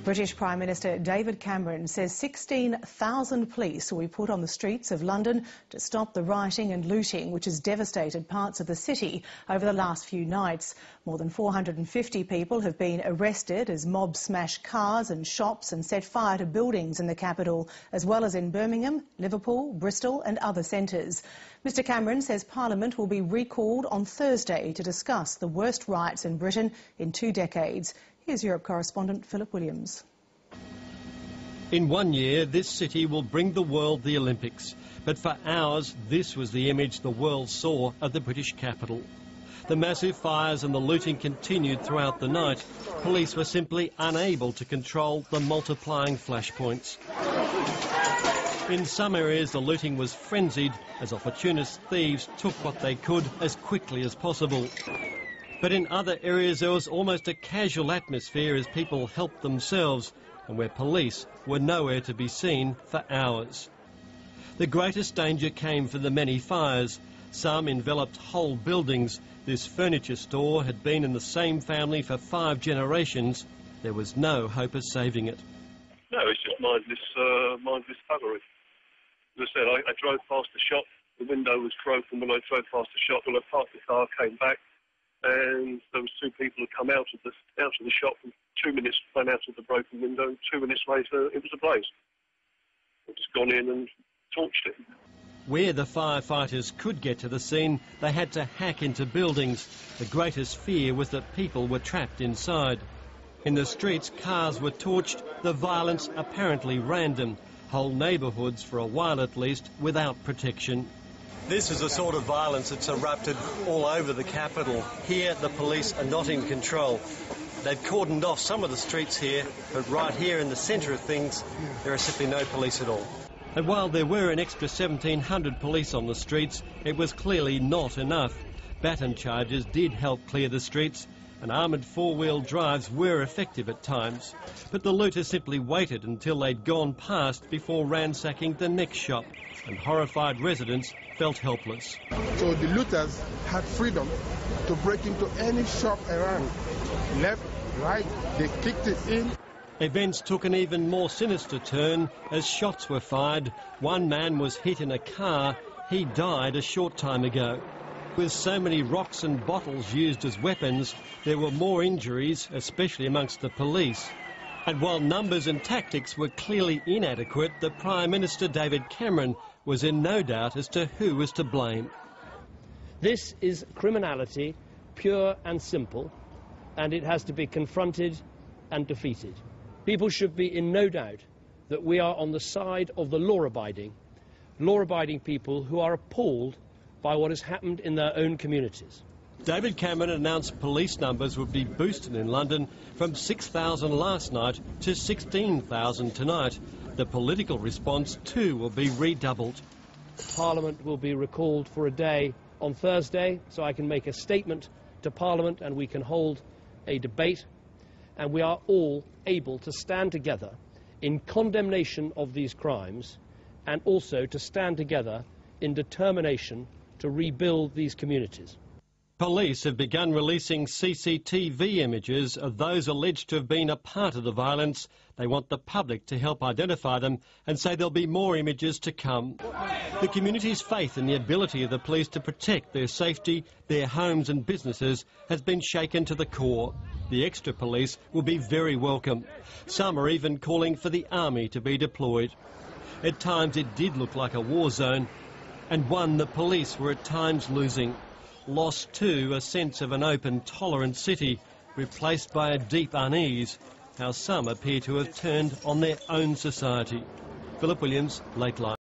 British Prime Minister David Cameron says 16,000 police will be put on the streets of London to stop the rioting and looting which has devastated parts of the city over the last few nights. More than 450 people have been arrested as mobs smashed cars and shops and set fire to buildings in the capital, as well as in Birmingham, Liverpool, Bristol and other centres. Mr Cameron says Parliament will be recalled on Thursday to discuss the worst riots in Britain in 2 decades. Here's Europe correspondent Philip Williams. In 1 year, this city will bring the world the Olympics. But for hours, this was the image the world saw of the British capital. The massive fires and the looting continued throughout the night. Police were simply unable to control the multiplying flashpoints. In some areas, the looting was frenzied as opportunist thieves took what they could as quickly as possible. But in other areas there was almost a casual atmosphere as people helped themselves, and where police were nowhere to be seen for hours. The greatest danger came from the many fires. Some enveloped whole buildings. This furniture store had been in the same family for 5 generations. There was no hope of saving it. No, it's just mindless thuggery. As I said, I drove past the shop, the window was broken when I drove past the shop. When I parked the car, came back, and there was 2 people who come out of the shop, and 2 minutes ran out of the broken window, and 2 minutes later it was ablaze. I've just gone in and torched it. Where the firefighters could get to the scene, they had to hack into buildings. The greatest fear was that people were trapped inside. In the streets, cars were torched, the violence apparently random. Whole neighbourhoods, for a while at least, without protection. This is the sort of violence that's erupted all over the capital. Here, the police are not in control. They've cordoned off some of the streets here, but right here in the centre of things, there are simply no police at all. And while there were an extra 1,700 police on the streets, it was clearly not enough. Baton charges did help clear the streets, and armoured 4-wheel drives were effective at times. But the looters simply waited until they'd gone past before ransacking the next shop, and horrified residents felt helpless. So the looters had freedom to break into any shop around. Left, right, they kicked it in. Events took an even more sinister turn as shots were fired. One man was hit in a car. He died a short time ago. With so many rocks and bottles used as weapons, there were more injuries, especially amongst the police. And while numbers and tactics were clearly inadequate, the Prime Minister David Cameron was in no doubt as to who was to blame. This is criminality, pure and simple, and it has to be confronted and defeated. People should be in no doubt that we are on the side of the law-abiding people who are appalled by what has happened in their own communities. David Cameron announced police numbers would be boosted in London from 6,000 last night to 16,000 tonight. The political response too will be redoubled. Parliament will be recalled for a day on Thursday, so I can make a statement to Parliament and we can hold a debate, and we are all able to stand together in condemnation of these crimes and also to stand together in determination to rebuild these communities. Police have begun releasing CCTV images of those alleged to have been a part of the violence. They want the public to help identify them and say there'll be more images to come. The community's faith in the ability of the police to protect their safety, their homes and businesses has been shaken to the core. The extra police will be very welcome. Some are even calling for the army to be deployed. At times it did look like a war zone, and one the police were at times losing. Lost too a sense of an open, tolerant city, replaced by a deep unease, how some appear to have turned on their own society. Philip Williams, Late Life.